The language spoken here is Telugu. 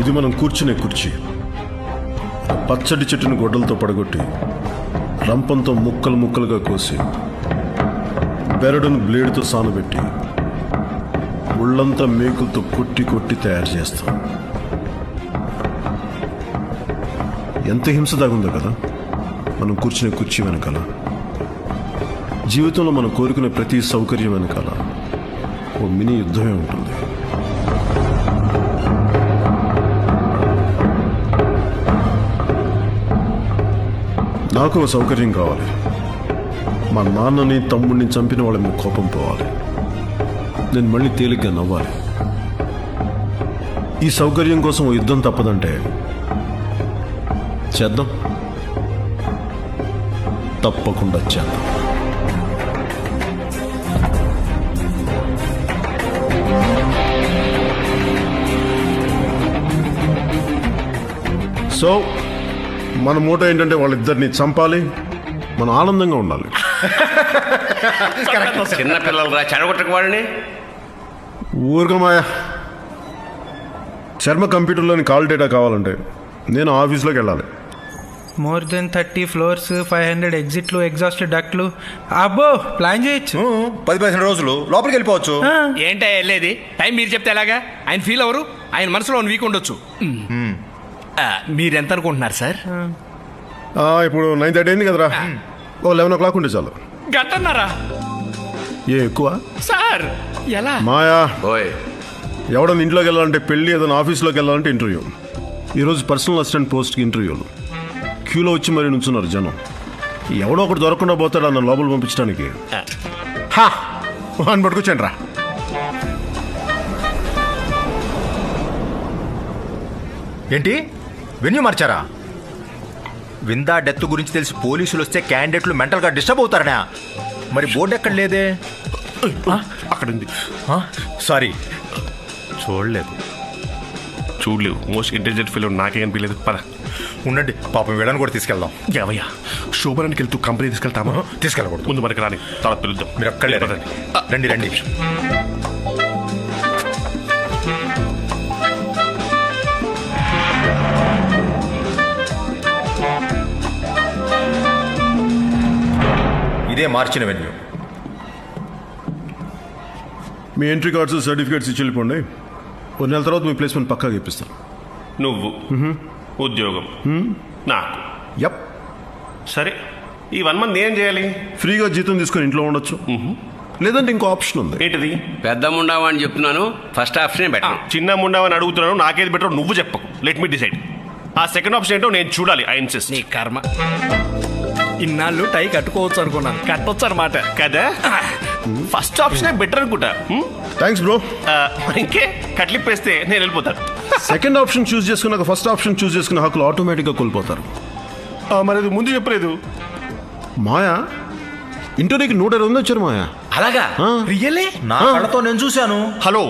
ఇది మనం కూర్చునే కుర్చీ. పచ్చడి చెట్టును గొడ్డలతో పడగొట్టి రంపంతో ముక్కలు ముక్కలుగా కోసి బెరడును బ్లేడుతో సానబెట్టి ఒళ్ళంతా మేకులతో కొట్టి కొట్టి తయారు చేస్తాం. ఎంత హింస దాగుందో కదా మనం కూర్చునే కుర్చీ వెనకాల. జీవితంలో మనం కోరుకునే ప్రతి సౌకర్యం వెనకాల ఓ మినీ యుద్ధమే ఉంటుంది. నాకు ఓ సౌకర్యం కావాలి. మా నాన్నని తమ్ముడిని చంపిన వాళ్ళ మీద కోపం పోవాలి. నేను మళ్ళీ తేలిగ్గా నవ్వాలి. ఈ సౌకర్యం కోసం ఓ యుద్ధం తప్పదంటే చేద్దాం, తప్పకుండా చేద్దాం. సో మన మోటో ఏంటంటే వాళ్ళిద్దరిని చంపాలి, మనం ఆనందంగా ఉండాలి. చిన్నపిల్లలు రా చెడగొట్టక వాళ్ళని. ఊరుకమాయా, శర్మ కంప్యూటర్లోని కాల్ డేటా కావాలంటే నేను ఆఫీస్లోకి వెళ్ళాలి. మోర్ దెన్ 30 floors, 500 ఎగ్జిట్లు, ఎగ్జాస్ట్ డక్ట్లు. అబ్బో, ప్లాన్ చేయొచ్చు. 10-15 రోజులు లోపలికి వెళ్ళిపోవచ్చు. ఏంటో వెళ్ళేది? టైం మీరు చెప్తే ఎలాగా? ఆయన ఫీల్ అవరు, ఆయన మనసులో వీక్ ఉండొచ్చు. మీరెంత అనుకుంటున్నారు సార్? ఇప్పుడు 9:30 అయింది కదరా, ఓ 11 o'clock ఉంటే చాలు. గంటన్నారా ఏ ఎక్కువ సార్? ఎలా మాయా? ఓయ్, ఎవడన్నా ఇంట్లోకి వెళ్ళాలంటే పెళ్ళి, ఏదైనా ఆఫీస్లోకి వెళ్ళాలంటే ఇంటర్వ్యూ. ఈరోజు పర్సనల్ అసిస్టెంట్ పోస్ట్కి ఇంటర్వ్యూలు. క్యూలో వచ్చి మరీ నుంచున్నారు జనం. ఎవడో ఒకటి దొరకకుండా పోతాడు అన్న లోపల పంపించడానికి. అని పట్టుకొచ్చాను రా. ఏంటి వెన్యూ మార్చారా? విందా డెత్ గురించి తెలిసి పోలీసులు వస్తే క్యాండిడేట్లు మెంటల్గా డిస్టర్బ్ అవుతారనా? మరి బోర్డు ఎక్కడ లేదే? అక్కడ ఉంది. సారీ, చూడలేదు. చూడలేవు. మోస్ట్ ఇంటెలిజెంట్ ఫిల్మ్ నాకే అనిపించలేదు. పద ఉండండి, పాపం వీళ్ళని కూడా తీసుకెళ్దాం. యావయ్యా, శోభనానికి వెళ్తూ కంపెనీ తీసుకెళ్తామా? తీసుకెళ్ళకూడదు. ముందు మనకి రాని, తర్వాత పిలుద్దాం. మీరు అక్కడే రండి. రండి. ఇదే మార్చిన వెన్యూ. మీ ఎంట్రీ కార్డ్స్, సర్టిఫికేట్స్ ఇచ్చి వెళ్ళిపోండి. ఒక నెల తర్వాత మీ ప్లేస్మెంట్ పక్కాగా ఇప్పిస్తాను. నువ్వు ఉద్యోగం నాకు. యప్. సరే, ఈ 1 month ఏం చేయాలి? ఫ్రీగా జీతం తీసుకొని ఇంట్లో ఉండొచ్చు, లేదంటే ఇంకో ఆప్షన్ ఉంది. ఏంటిది? పెద్ద ముండావా అని చెప్తున్నాను. ఫస్ట్ ఆప్షనే బెటర్. చిన్న ముండావని అడుగుతున్నాను. నాకేది బెటర్ నువ్వు చెప్పకు. Let me decide. ఆ సెకండ్ ఆప్షన్ ఏంటో నేను చూడాలి. I insist. నీ కర్మ. ఇన్నాళ్ళు టై కట్టుకోవచ్చు అనుకున్నాను, కట్టొచ్చు అనమాట కదా. ఫస్ట్ ఆప్షనే బెటర్ అనుకుంటా. Thanks bro. ఇంకే కట్లిప్పేస్తే నేను వెళ్ళిపోతాను. సెకండ్ ఆప్షన్ చూస్ చేసుకున్నాక ఫస్ట్ ఆప్షన్ చూస్ చేసుకున్న హక్కులు ఆటోమేటిక్గా కోల్పోతారు. మరి అది ముందు చెప్పలేదు. మాయా, ఇంటర్వ్యూకి 120 వచ్చారు మాయా. అలాగా? రియల్లీ? నా కళ్ళతో నేను చూశాను. హలో,